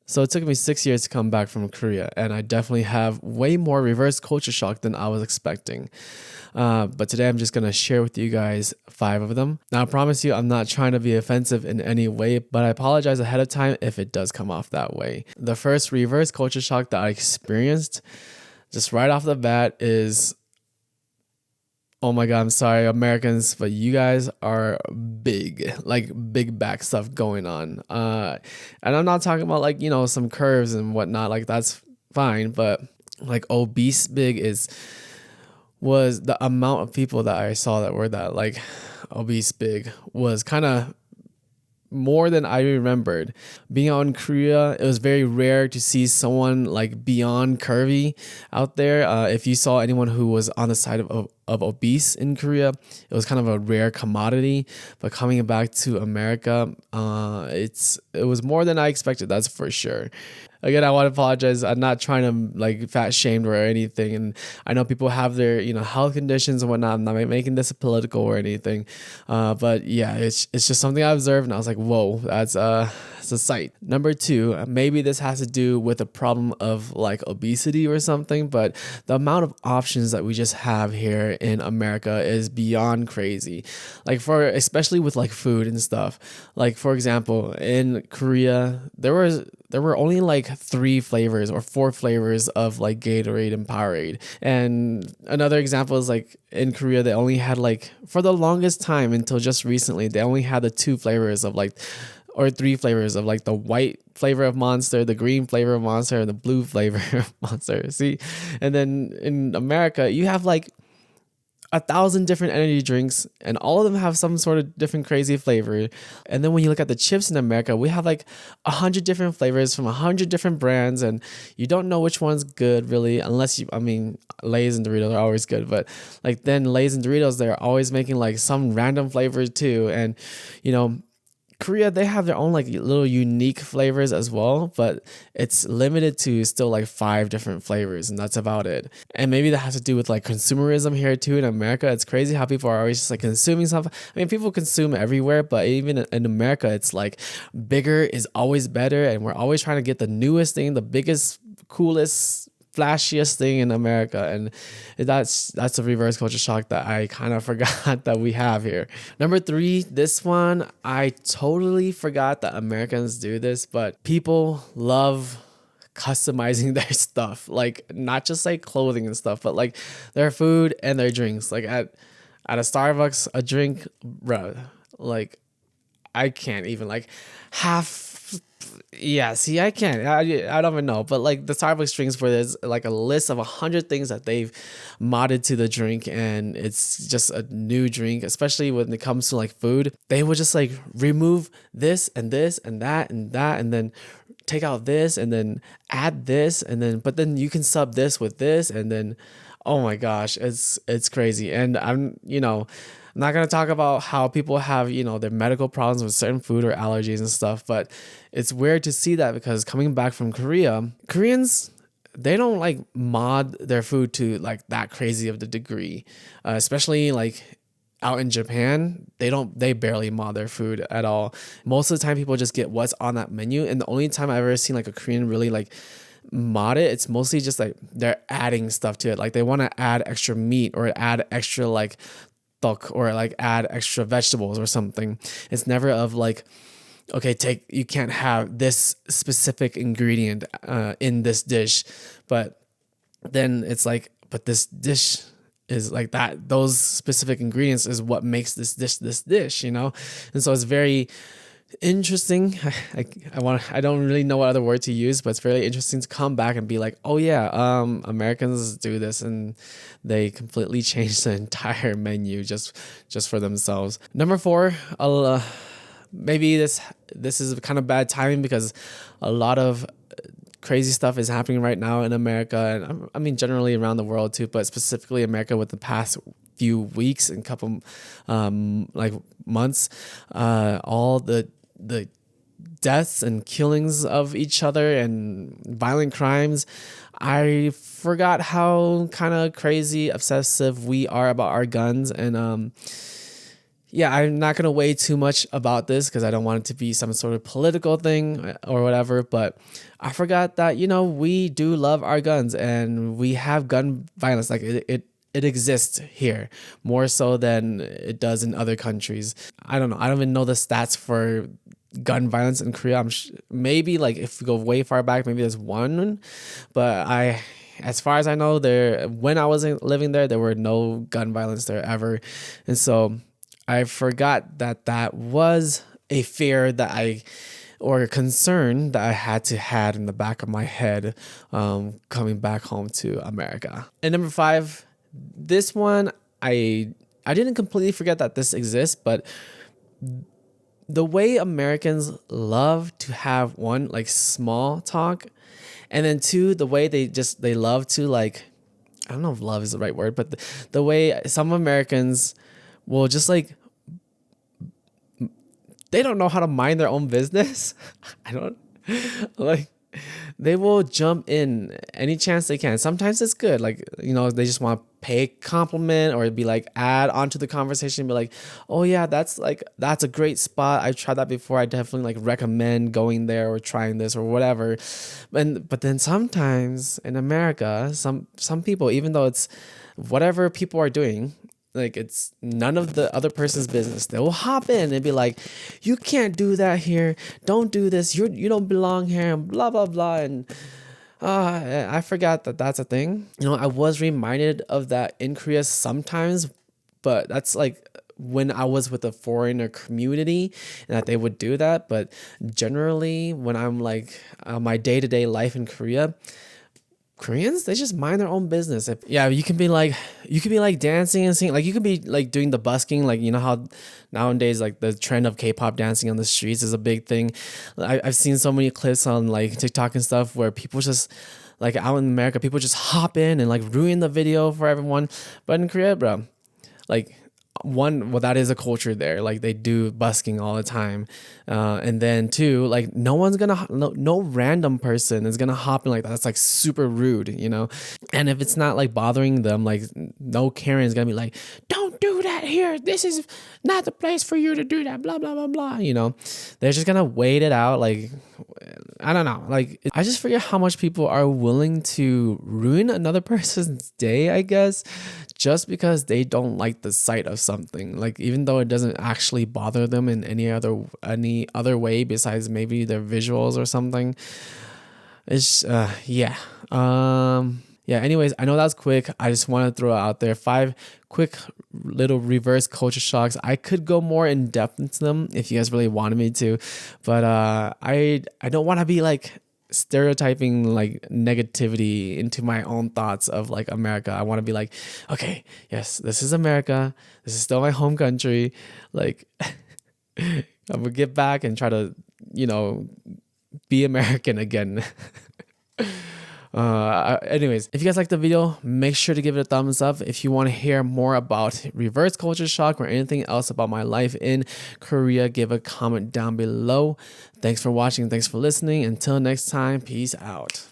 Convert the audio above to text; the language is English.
So it took me 6 years to come back from Korea, and I definitely have way more reverse culture shock than I was expecting. But today I'm just gonna share with you guys 5 of them. Now I promise you I'm not trying to be offensive in any way, but I apologize ahead of time if it does come off that way. The first reverse culture shock that I experienced just right off the bat is, oh my God, I'm sorry, Americans, but you guys are big, like big back stuff going on. And I'm not talking about like, some curves and whatnot, like that's fine, but like obese big was the amount of people that I saw that were that like obese big was kind of more than I remembered. Being out in Korea, it was very rare to see someone like beyond curvy out there. If you saw anyone who was on the side of obese in Korea, it was kind of a rare commodity. But coming back to America, it was more than I expected. That's for sure. Again, I want to apologize. I'm not trying to like fat shamed or anything. And I know people have their, health conditions and whatnot. I'm not making this political or anything. But yeah, it's just something I observed and I was like, whoa, it's a sight. Number two, maybe this has to do with a problem of like obesity or something, but the amount of options that we just have here in America is beyond crazy. Like especially with like food and stuff. Like for example, in Korea, there were only like 3 flavors or 4 flavors of like Gatorade and Powerade. And another example is like in Korea, they only had like for the longest time until just recently, they only had the 2 flavors of like or 3 flavors of like the white flavor of Monster, the green flavor of Monster, and the blue flavor of Monster. See, and then in America, you have like 1,000 different energy drinks and all of them have some sort of different crazy flavor. And then when you look at the chips in America, we have like 100 different flavors from 100 different brands and you don't know which one's good really unless Lay's and Doritos are always good, but like then Lay's and Doritos, they're always making like some random flavors too. And Korea, they have their own like little unique flavors as well, but it's limited to still like 5 different flavors, and that's about it. And maybe that has to do with like consumerism here too in America. It's crazy how people are always just like consuming stuff. I mean, people consume everywhere, but even in America, it's like bigger is always better, and we're always trying to get the newest thing, the biggest, coolest, flashiest thing in America, and that's a reverse culture shock that I kind of forgot that we have here. Number 3, this one I totally forgot that Americans do this, but people love customizing their stuff, like not just like clothing and stuff, but like their food and their drinks. Like at a Starbucks, a drink, bro, like I can't even like half. Yeah, see, I can't. I don't even know. But like the Starbucks drinks, where there's like a list of 100 things that they've modded to the drink, and it's just a new drink. Especially when it comes to like food, they would just like remove this and this and that and that, and then take out this and then add this, and then but then you can sub this with this, and then oh my gosh, it's crazy. And I'm not gonna talk about how people have, their medical problems with certain food or allergies and stuff, but it's weird to see that because coming back from Korea, Koreans, they don't like mod their food to like that crazy of the degree, especially like out in Japan, they barely mod their food at all. Most of the time, people just get what's on that menu, and the only time I've ever seen like a Korean really like mod it, it's mostly just like they're adding stuff to it. Like they want to add extra meat or add extra like tok or like add extra vegetables or something. It's never of like, okay, you can't have this specific ingredient in this dish, but then it's like, but this dish is like that. Those specific ingredients is what makes this dish, and so it's very interesting. I don't really know what other word to use, but it's very interesting to come back and be like, oh yeah, Americans do this, and they completely change the entire menu just for themselves. Number 4, maybe this is kind of bad timing because a lot of crazy stuff is happening right now in America, and I mean generally around the world too, but specifically America with the past few weeks and couple like months, all the deaths and killings of each other and violent crimes. I forgot how kind of crazy obsessive we are about our guns, and yeah, I'm not gonna weigh too much about this because I don't want it to be some sort of political thing or whatever. But I forgot that we do love our guns and we have gun violence. Like it exists here more so than it does in other countries. I don't know. I don't even know the stats for gun violence in Korea. Maybe like if we go way far back, maybe there's one, but as far as I know, when I was living there were no gun violence there ever, and so I forgot that was a fear or a concern that I had in the back of my head, coming back home to America. And number 5, this one I didn't completely forget that this exists, but the way Americans love to have, one, like small talk, and then two, the way they love to, like, I don't know if love is the right word, but the way some Americans will just like, they don't know how to mind their own business. I don't like, they will jump in any chance they can. Sometimes it's good. Like, they just want to pay a compliment or be like, add onto the conversation, be like, oh yeah, that's a great spot. I've tried that before. I definitely like recommend going there or trying this or whatever. But then sometimes in America, some people, even though it's whatever people are doing, like it's none of the other person's business, they will hop in and be like, you can't do that here, don't do this, you don't belong here, and blah blah blah. And I forgot that that's a thing. I was reminded of that in Korea sometimes, but that's like when I was with a foreigner community and that they would do that. But generally when I'm like my day-to-day life in Korea, Koreans, they just mind their own business. You can be like dancing and singing, like you could be like doing the busking, like how nowadays like the trend of K-pop dancing on the streets is a big thing. I've seen so many clips on like TikTok and stuff where people just like out in America, people just hop in and like ruin the video for everyone. But in Korea, bro, like that is a culture there. Like they do busking all the time, and then two, like no random person is gonna hop in like that. That's like super rude, And if it's not like bothering them, like no Karen is gonna be like, don't do that here. This is not the place for you to do that. Blah blah blah blah. They're just gonna wait it out. Like I don't know. Like I just forget how much people are willing to ruin another person's day, I guess, just because they don't like the sight of something. Like even though it doesn't actually bother them in any other way besides maybe their visuals or something. It's anyways, I know that's quick. I just want to throw it out there 5 quick little reverse culture shocks. I could go more in depth into them if you guys really wanted me to, but I don't want to be like stereotyping like negativity into my own thoughts of like America. I want to be like, okay, yes, this is America. This is still my home country. Like I'm gonna get back and try to, be American again. Anyways, if you guys like the video, make sure to give it a thumbs up. If you want to hear more about reverse culture shock or anything else about my life in Korea, give a comment down below. Thanks for watching. Thanks for listening. Until next time, peace out.